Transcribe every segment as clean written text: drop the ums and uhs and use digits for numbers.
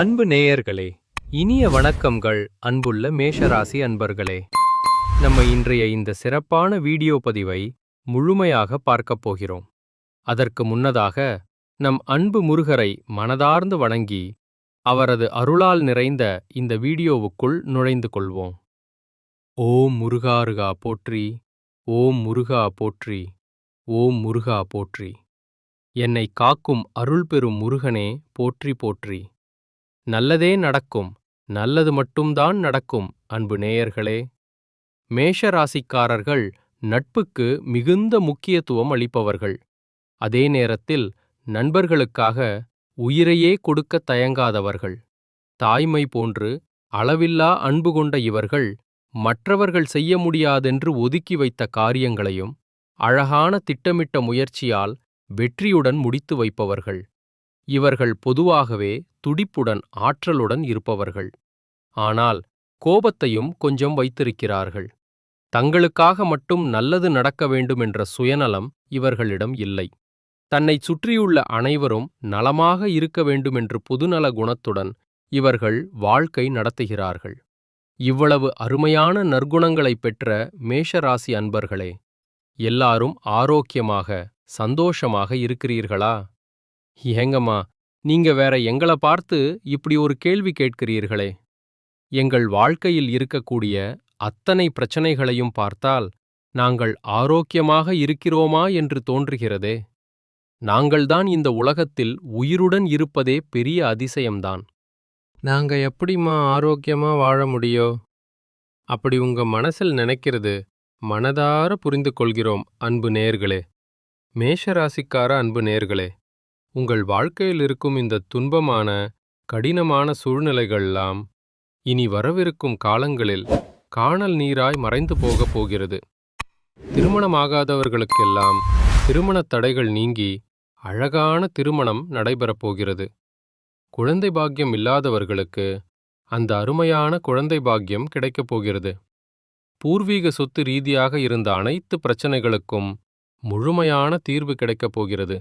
அன்பு நேயர்களே, இனிய வணக்கங்கள். அன்புள்ள மேஷராசி அன்பர்களே, நம்ம இன்றைய இந்த சிறப்பான வீடியோ பதிவை முழுமையாக பார்க்கப் போகிறோம். அதற்கு முன்னதாக நம் அன்பு முருகரை மனதார்ந்து வணங்கி அவரது அருளால் நிறைந்த இந்த வீடியோவுக்குள் நுழைந்து கொள்வோம். ஓம் முருகாருகா போற்றி, ஓம் முருகா போற்றி, ஓம் முருகா போற்றி. என்னை காக்கும் அருள் பெறும் முருகனே போற்றி போற்றி. நல்லதே நடக்கும், நல்லது மட்டும்தான் நடக்கும். அன்பு நேயர்களே, மேஷ ராசிக்காரர்கள் நட்புக்கு மிகுந்த முக்கியத்துவம் அளிப்பவர்கள். அதே நேரத்தில் நண்பர்களுக்காக உயிரையே கொடுக்க தயங்காதவர்கள். தாய்மை போன்று அளவில்லா அன்பு கொண்ட இவர்கள் மற்றவர்கள் செய்ய முடியாதென்று ஒதுக்கி வைத்த காரியங்களையும் அழகான திட்டமிட்ட முயற்சியால் வெற்றியுடன் முடித்து வைப்பவர்கள். இவர்கள் பொதுவாகவே துடிப்புடன் ஆற்றலுடன் இருப்பவர்கள். ஆனால் கோபத்தையும் கொஞ்சம் வைத்திருக்கிறார்கள். தங்களுக்காக மட்டும் நல்லது நடக்க வேண்டுமென்ற சுயநலம் இவர்களிடம் இல்லை. தன்னைச் சுற்றியுள்ள அனைவரும் நலமாக இருக்க வேண்டுமென்று பொதுநல குணத்துடன் இவர்கள் வாழ்க்கை நடத்துகிறார்கள். இவ்வளவு அருமையான நற்குணங்களைப் பெற்ற மேஷராசி அன்பர்களே, எல்லாரும் ஆரோக்கியமாக சந்தோஷமாக இருக்கிறீர்களா? ஏங்கம்மா, நீங்க வேற எங்களை பார்த்து இப்படி ஒரு கேள்வி கேட்கிறீர்களே? எங்கள் வாழ்க்கையில் இருக்கக்கூடிய அத்தனை பிரச்சனைகளையும் பார்த்தால் நாங்கள் ஆரோக்கியமாக இருக்கிறோமா என்று தோன்றுகிறதே. நாங்கள்தான் இந்த உலகத்தில் உயிருடன் இருப்பதே பெரிய அதிசயம்தான். நாங்க எப்படிம்மா ஆரோக்கியமா வாழ முடியும்? அப்படி உங்க மனசில் நினைக்கிறது மனதார புரிந்து கொள்கிறோம். அன்பு நேயர்களே, மேஷராசிக்கார அன்பு நேயர்களே, உங்கள் வாழ்க்கையில் இருக்கும் இந்த துன்பமான கடினமான சூழ்நிலைகள்லாம் இனி வரவிருக்கும் காலங்களில் காணல் நீராய் மறைந்து போகப் போகிறது. திருமணமாகாதவர்களுக்கெல்லாம் திருமணத் தடைகள் நீங்கி அழகான திருமணம் நடைபெறப் போகிறது. குழந்தை பாக்கியம் இல்லாதவர்களுக்கு அந்த அருமையான குழந்தை பாக்கியம் கிடைக்கப் போகிறது. பூர்வீக சொத்து ரீதியாக இருந்த அனைத்து பிரச்சனைகளுக்கும் முழுமையான தீர்வு கிடைக்கப் போகிறது.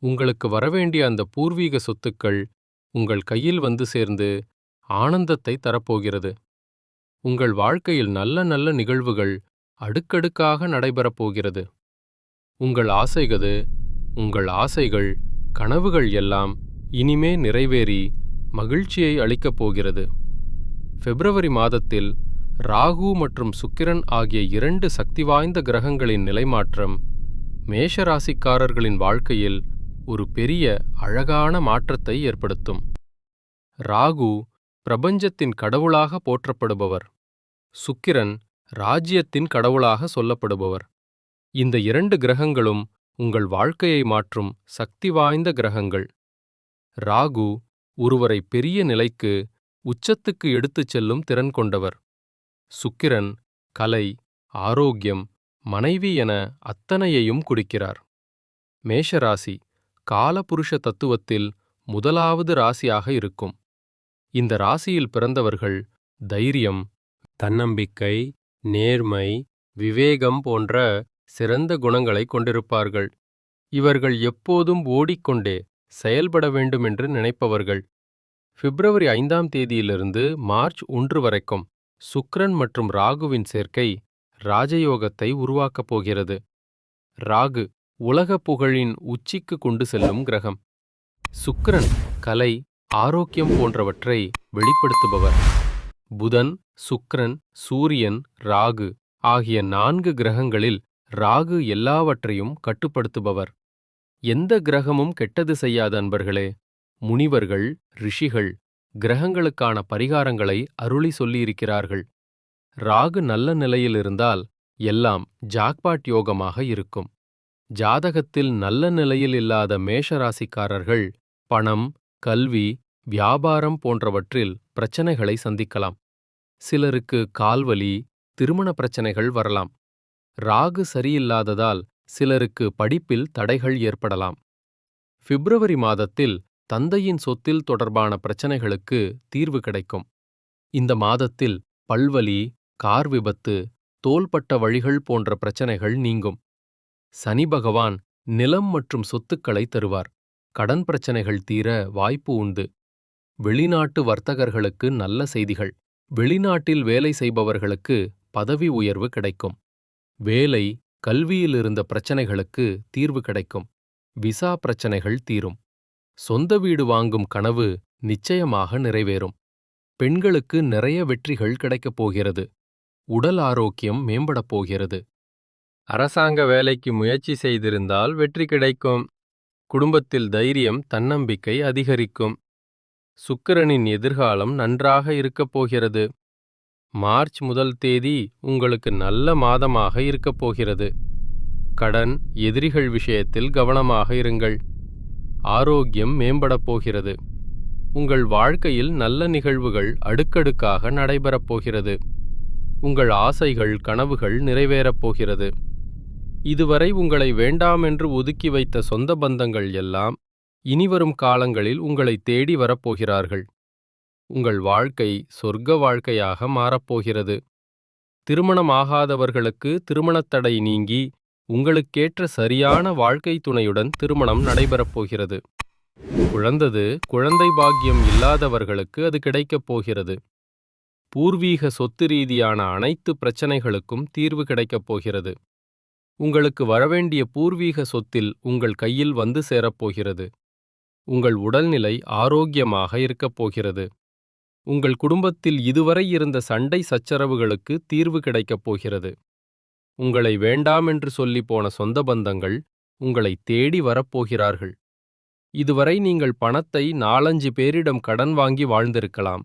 உங்களுக்கு வரவேண்டிய அந்த பூர்வீக சொத்துக்கள் உங்கள் கையில் வந்து சேர்ந்து ஆனந்தத்தை தரப்போகிறது. உங்கள் வாழ்க்கையில் நல்ல நல்ல நிகழ்வுகள் அடுக்கடுக்காக நடைபெறப் போகிறது. உங்கள் ஆசைகள் கனவுகள் எல்லாம் இனிமே நிறைவேறி மகிழ்ச்சியை அளிக்கப் போகிறது. பிப்ரவரி மாதத்தில் ராகு மற்றும் சுக்கிரன் ஆகிய 2 சக்தி வாய்ந்த கிரகங்களின் நிலைமாற்றம் மேஷராசிக்காரர்களின் வாழ்க்கையில் ஒரு பெரிய அழகான மாற்றத்தை ஏற்படுத்தும். ராகு பிரபஞ்சத்தின் கடவுளாக போற்றப்படுபவர். சுக்கிரன் ராஜ்யத்தின் கடவுளாக சொல்லப்படுபவர். இந்த 2 கிரகங்களும் உங்கள் வாழ்க்கையை மாற்றும் சக்தி வாய்ந்த கிரகங்கள். ராகு ஒருவரை பெரிய நிலைக்கு உச்சத்துக்கு எடுத்துச் செல்லும் திறன் கொண்டவர். சுக்கிரன் கலை, ஆரோக்கியம், மனைவி என அத்தனையையும் குறிக்கிறார். மேஷராசி காலபுருஷ தத்துவத்தில் முதலாவது ராசியாக இருக்கும். இந்த ராசியில் பிறந்தவர்கள் தைரியம், தன்னம்பிக்கை, நேர்மை, விவேகம் போன்ற சிறந்த குணங்களை கொண்டிருப்பார்கள். இவர்கள் எப்போதும் ஓடிக்கொண்டே செயல்பட வேண்டுமென்று நினைப்பவர்கள். பிப்ரவரி 5ஆம் தேதியிலிருந்து மார்ச் 1 வரைக்கும் சுக்கிரன் மற்றும் ராகுவின் சேர்க்கை ராஜயோகத்தை உருவாக்கப் போகிறது. ராகு உலக புகழின் உச்சிக்கு கொண்டு செல்லும் கிரகம். சுக்கிரன் கலை, ஆரோக்கியம் போன்றவற்றை வெளிப்படுத்துபவர். புதன், சுக்கிரன், சூரியன், ராகு ஆகிய 4 கிரகங்களில் ராகு எல்லாவற்றையும் கட்டுப்படுத்துபவர். எந்த கிரகமும் கெட்டது செய்யாத அன்பர்களே. முனிவர்கள், ரிஷிகள் கிரகங்களுக்கான பரிகாரங்களை அருளி சொல்லியிருக்கிறார்கள். ராகு நல்ல நிலையில் இருந்தால் எல்லாம் ஜாக்பாட் யோகமாக இருக்கும். ஜாதகத்தில் நல்ல நிலையில் இல்லாத மேஷராசிக்காரர்கள் பணம், கல்வி, வியாபாரம் போன்றவற்றில் பிரச்சனைகளை சந்திக்கலாம். சிலருக்கு கால்வலி, திருமண பிரச்சனைகள் வரலாம். ராகு சரியில்லாததால் சிலருக்கு படிப்பில் தடைகள் ஏற்படலாம். பிப்ரவரி மாதத்தில் தந்தையின் சொத்தில் தொடர்பான பிரச்சனைகளுக்கு தீர்வு கிடைக்கும். இந்த மாதத்தில் பல்வலி, கார் விபத்து, தோள்பட்ட வழிகள் போன்ற பிரச்சனைகள் நீங்கும். சனி பகவான் நிலம் மற்றும் சொத்துக்களை தருவார். கடன் பிரச்சனைகள் தீர வாய்ப்பு உண்டு. வெளிநாட்டு வர்த்தகர்களுக்கு நல்ல செய்திகள். வெளிநாட்டில் வேலை செய்பவர்களுக்கு பதவி உயர்வு கிடைக்கும். வேலை, கல்வியில் இருந்த பிரச்சனைகளுக்கு தீர்வு கிடைக்கும். விசா பிரச்சனைகள் தீரும். சொந்த வீடு வாங்கும் கனவு நிச்சயமாக நிறைவேறும். பெண்களுக்கு நிறைய வெற்றிகள் கிடைக்கப் போகிறது. உடல் ஆரோக்கியம் மேம்படப் போகிறது. அரசாங்க வேலைக்கு முயற்சி செய்திருந்தால் வெற்றி கிடைக்கும். குடும்பத்தில் தைரியம், தன்னம்பிக்கை அதிகரிக்கும். சுக்கிரனின் எதிர்காலம் நன்றாக இருக்கப் போகிறது. மார்ச் 1 தேதி உங்களுக்கு நல்ல மாதமாக இருக்கப் போகிறது. கடன், எதிரிகள் விஷயத்தில் கவனமாக இருங்கள். ஆரோக்கியம் மேம்படப் போகிறது. உங்கள் வாழ்க்கையில் நல்ல நிகழ்வுகள் அடுக்கடுக்காக நடைபெறப் போகிறது. உங்கள் ஆசைகள், கனவுகள் நிறைவேறப் போகிறது. இதுவரை உங்களை வேண்டாமென்று ஒதுக்கி வைத்த சொந்த பந்தங்கள் எல்லாம் இனிவரும் காலங்களில் உங்களை தேடி வரப்போகிறார்கள். உங்கள் வாழ்க்கை சொர்க்க வாழ்க்கையாக மாறப்போகிறது. திருமணமாகாதவர்களுக்கு திருமணத் தடை நீங்கி உங்களுக்கேற்ற சரியான வாழ்க்கை துணையுடன் திருமணம் நடைபெறப் போகிறது. குழந்தை பாக்கியம் இல்லாதவர்களுக்கு அது கிடைக்கப் போகிறது. பூர்வீக சொத்து ரீதியான அனைத்து பிரச்சனைகளுக்கும் தீர்வு கிடைக்கப் போகிறது. உங்களுக்கு வரவேண்டிய பூர்வீக சொத்தில் உங்கள் கையில் வந்து சேரப்போகிறது. உங்கள் உடல்நிலை ஆரோக்கியமாக இருக்கப் போகிறது. உங்கள் குடும்பத்தில் இதுவரை இருந்த சண்டை சச்சரவுகளுக்கு தீர்வு கிடைக்கப் போகிறது. உங்களை வேண்டாமென்று சொல்லி போன சொந்த பந்தங்கள் உங்களை தேடி வரப்போகிறார்கள். இதுவரை நீங்கள் பணத்தை 4-5 பேரிடம் கடன் வாங்கி வாழ்ந்திருக்கலாம்.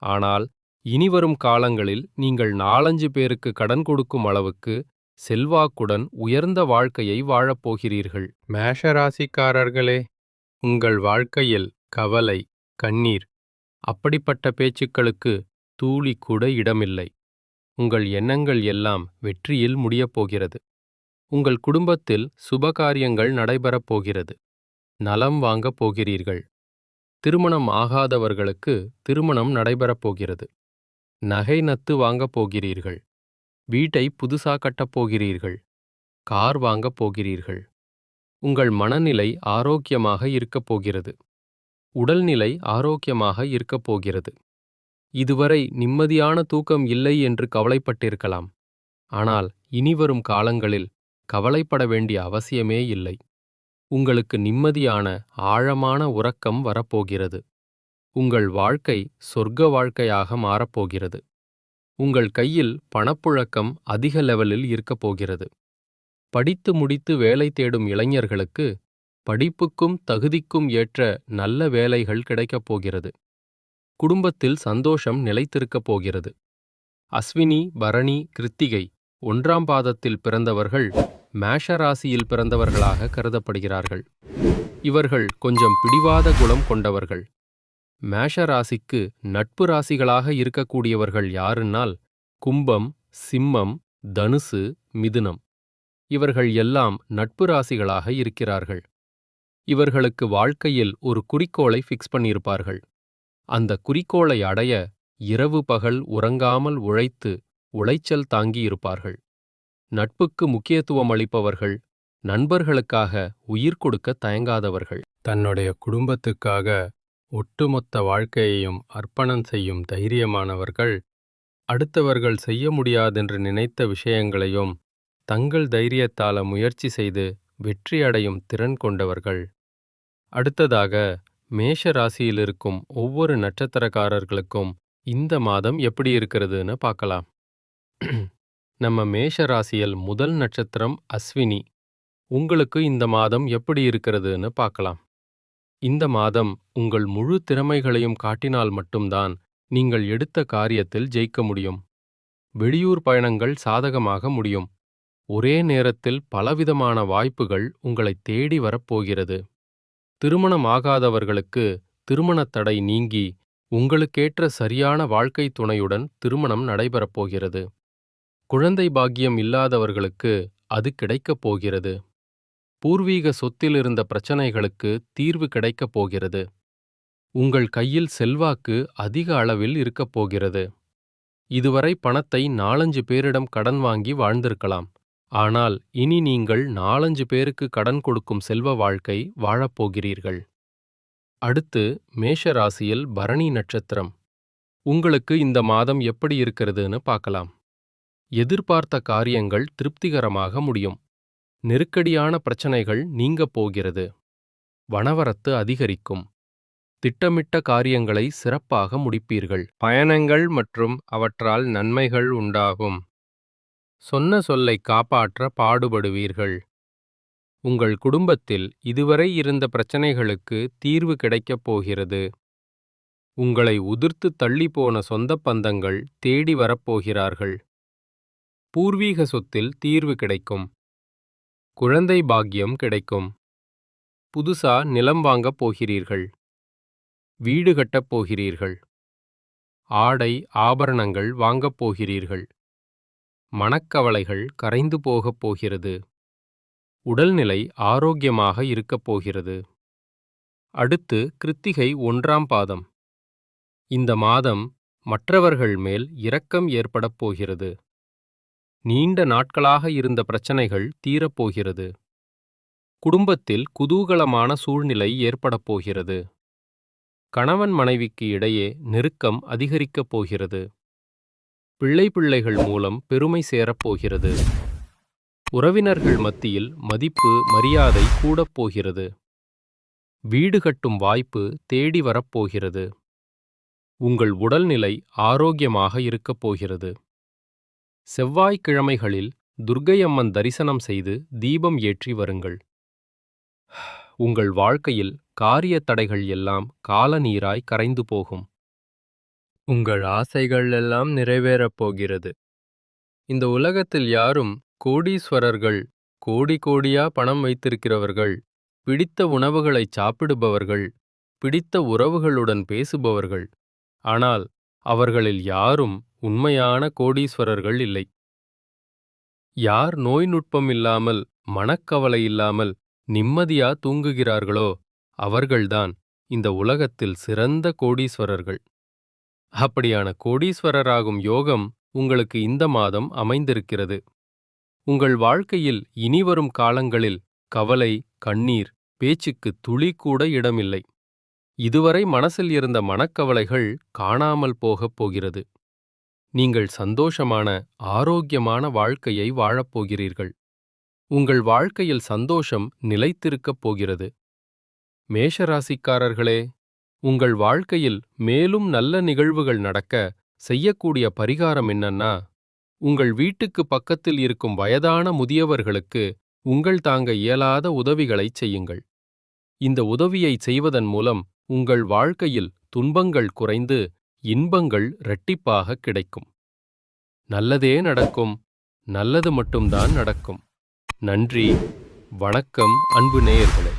ஆனால் இனிவரும் காலங்களில் நீங்கள் 4-5 பேருக்கு கடன் கொடுக்கும் அளவுக்கு செல்வாக்குடன் உயர்ந்த வாழ்க்கையை வாழப்போகிறீர்கள். மேஷ ராசிக்காரர்களே, உங்கள் வாழ்க்கையில் கவலை, கண்ணீர், அப்படிப்பட்ட பேச்சுக்களுக்கு தூளி கூட இடமில்லை. உங்கள் எண்ணங்கள் எல்லாம் வெற்றியில் முடியப்போகிறது. உங்கள் குடும்பத்தில் சுபகாரியங்கள் நடைபெறப் போகிறது. நலம் வாங்கப் போகிறீர்கள். திருமணம் ஆகாதவர்களுக்கு திருமணம் நடைபெறப் போகிறது. நகை நத்து வாங்கப் போகிறீர்கள். வீட்டை புதுசா கட்டப் போகிறீர்கள். கார் வாங்கப் போகிறீர்கள். உங்கள் மனநிலை ஆரோக்கியமாக இருக்கப் போகிறது. உடல்நிலை ஆரோக்கியமாக இருக்கப் போகிறது. இதுவரை நிம்மதியான தூக்கம் இல்லை என்று கவலைப்பட்டிருக்கலாம். ஆனால் இனிவரும் காலங்களில் கவலைப்பட வேண்டிய அவசியமே இல்லை. உங்களுக்கு நிம்மதியான ஆழமான உறக்கம் வரப்போகிறது. உங்கள் வாழ்க்கை சொர்க்க வாழ்க்கையாக மாறப்போகிறது. உங்கள் கையில் பணப்புழக்கம் அதிக லெவலில் இருக்கப் போகிறது. படித்து முடித்து வேலை தேடும் இளைஞர்களுக்கு படிப்புக்கும் தகுதிக்கும் ஏற்ற நல்ல வேலைகள் கிடைக்கப் போகிறது. குடும்பத்தில் சந்தோஷம் நிலைத்திருக்கப் போகிறது. அஸ்வினி, பரணி, கிருத்திகை 1ஆம் பாதத்தில் பிறந்தவர்கள் மேஷ ராசியில் பிறந்தவர்களாக கருதப்படுகிறார்கள். இவர்கள் கொஞ்சம் பிடிவாத குணம் கொண்டவர்கள். மேஷ ராசிக்கு நட்பு ராசிகளாக இருக்கக்கூடியவர்கள் யாருன்னால் கும்பம், சிம்மம், தனுசு, மிதுனம். இவர்கள் எல்லாம் நட்பு ராசிகளாக இருக்கிறார்கள். இவர்களுக்கு வாழ்க்கையில் ஒரு குறிக்கோளை ஃபிக்ஸ் பண்ணியிருப்பார்கள். அந்த குறிக்கோளை அடைய இரவு பகல் உறங்காமல் உழைத்து உளைச்சல் தாங்கியிருப்பார்கள். நட்புக்கு முக்கியத்துவம் அளிப்பவர்கள், நண்பர்களுக்காக உயிர் கொடுக்க தயங்காதவர்கள். தன்னுடைய குடும்பத்துக்காக ஒட்டுமொத்த வாழ்க்கையையும் அர்ப்பணம் செய்யும் தைரியமானவர்கள், அடுத்தவர்கள் செய்ய முடியாதென்று நினைத்த விஷயங்களையும் தங்கள் தைரியத்தால முயற்சி செய்து வெற்றி அடையும் திறன் கொண்டவர்கள். அடுத்ததாக மேஷ ராசியில் இருக்கும் ஒவ்வொரு நட்சத்திரக்காரர்களுக்கும் இந்த மாதம் எப்படி இருக்கிறதுன்னு பார்க்கலாம். நம்ம மேஷ ராசியில் முதல் நட்சத்திரம் அஸ்வினி. உங்களுக்கு இந்த மாதம் எப்படி இருக்கிறதுன்னு பார்க்கலாம். இந்த மாதம் உங்கள் முழு திறமைகளையும் காட்டினால் மட்டும்தான் நீங்கள் எடுத்த காரியத்தில் ஜெயிக்க முடியும். வெளியூர் பயணங்கள் சாதகமாக முடியும். ஒரே நேரத்தில் பலவிதமான வாய்ப்புகள் உங்களை தேடி வரப்போகிறது. திருமணம் ஆகாதவர்களுக்கு திருமணத் தடை நீங்கி உங்களுக்கேற்ற சரியான வாழ்க்கை துணையுடன் திருமணம் நடைபெறப் போகிறது. குழந்தை பாக்கியம் இல்லாதவர்களுக்கு அது கிடைக்கப் போகிறது. பூர்வீக சொத்தில் இருந்த பிரச்சனைகளுக்கு தீர்வு கிடைக்கப் போகிறது. உங்கள் கையில் செல்வாக்கு அதிக அளவில் இருக்கப் போகிறது. இதுவரை பணத்தை 4-5 பேரிடம் கடன் வாங்கி வாழ்ந்திருக்கலாம். ஆனால் இனி நீங்கள் 4-5 பேருக்கு கடன் கொடுக்கும் செல்வ வாழ்க்கை வாழப்போகிறீர்கள். அடுத்து மேஷ ராசியில் பரணி நட்சத்திரம். உங்களுக்கு இந்த மாதம் எப்படி இருக்கிறதுன்னு பார்க்கலாம். எதிர்பார்த்த காரியங்கள் திருப்திகரமாக முடியும். நெருக்கடியான பிரச்சனைகள் நீங்கப் போகிறது. வனவரத்து அதிகரிக்கும். திட்டமிட்ட காரியங்களை சிறப்பாக முடிப்பீர்கள். பயணங்கள் மற்றும் அவற்றால் நன்மைகள் உண்டாகும். சொன்ன சொல்லை காப்பாற்ற பாடுபடுவீர்கள். உங்கள் குடும்பத்தில் இதுவரை இருந்த பிரச்சனைகளுக்கு தீர்வு கிடைக்கப் போகிறது. உங்களை உதிர்த்து தள்ளிப்போன சொந்த பந்தங்கள் தேடி வரப்போகிறார்கள். பூர்வீக சொத்தில் தீர்வு கிடைக்கும். குழந்தை பாக்கியம் கிடைக்கும். புதுசா நிலம் வாங்கப் போகிறீர்கள். வீடு கட்டப் போகிறீர்கள். ஆடை ஆபரணங்கள் வாங்கப் போகிறீர்கள். மனக்கவலைகள் கரைந்து போகப் போகிறது. உடல்நிலை ஆரோக்கியமாக இருக்கப் போகிறது. அடுத்து கிருத்திகை 1ஆம் பாதம். இந்த மாதம் மற்றவர்கள் மேல் இரக்கம் ஏற்படப் போகிறது. நீண்ட நாட்களாக இருந்த பிரச்சனைகள் தீரப்போகிறது. குடும்பத்தில் குதூகலமான சூழ்நிலை ஏற்படப் போகிறது. கணவன் மனைவிக்கு இடையே நெருக்கம் அதிகரிக்கப் போகிறது. பிள்ளைகள் மூலம் பெருமை சேரப்போகிறது. உறவினர்கள் மத்தியில் மதிப்பு மரியாதை கூடப் போகிறது. வீடு கட்டும் வாய்ப்பு தேடி வரப்போகிறது. உங்கள் உடல்நிலை ஆரோக்கியமாக இருக்கப் போகிறது. செவ்வாய்க்கிழமைகளில் துர்க்கையம்மன் தரிசனம் செய்து தீபம் ஏற்றி வருங்கள். உங்கள் வாழ்க்கையில் காரிய தடைகள் எல்லாம் காலநீராய் கரைந்து போகும். உங்கள் ஆசைகள் எல்லாம் நிறைவேறப் போகிறது. இந்த உலகத்தில் யாரும் கோடீஸ்வரர்கள், கோடி கோடியா பணம் வைத்திருக்கிறவர்கள், பிடித்த உணவுகளை சாப்பிடுபவர்கள், பிடித்த உறவுகளுடன் பேசுபவர்கள். ஆனால் அவர்களில் யாரும் உண்மையான கோடீஸ்வரர்கள் இல்லை. யார் நோய் நுட்பம் இல்லாமல், மனக்கவலை இல்லாமல் நிம்மதியா தூங்குகிறார்களோ அவர்கள்தான் இந்த உலகத்தில் சிறந்த கோடீஸ்வரர்கள். அப்படியான கோடீஸ்வரராகும் யோகம் உங்களுக்கு இந்த மாதம் அமைந்திருக்கிறது. உங்கள் வாழ்க்கையில் இனிவரும் காலங்களில் கவலை, கண்ணீர், பேச்சுக்கு துளி கூட இடமில்லை. இதுவரை மனசில் இருந்த மனக்கவலைகள் காணாமல் போகப் போகிறது. நீங்கள் சந்தோஷமான, ஆரோக்கியமான வாழ்க்கையை வாழப்போகிறீர்கள். உங்கள் வாழ்க்கையில் சந்தோஷம் நிலைத்திருக்கப் போகிறது. மேஷராசிக்காரர்களே, உங்கள் வாழ்க்கையில் மேலும் நல்ல நிகழ்வுகள் நடக்க செய்யக்கூடிய பரிகாரம் என்னன்னா, உங்கள் வீட்டுக்கு பக்கத்தில் இருக்கும் வயதான முதியவர்களுக்கு உங்கள் தாங்க இயலாத உதவிகளைச் செய்யுங்கள். இந்த உதவியை செய்வதன் மூலம் உங்கள் வாழ்க்கையில் துன்பங்கள் குறைந்து இன்பங்கள் இரட்டிப்பாக கிடைக்கும். நல்லதே நடக்கும். நல்லது மட்டும்தான் நடக்கும். நன்றி. வணக்கம் அன்பு நேயர்களே.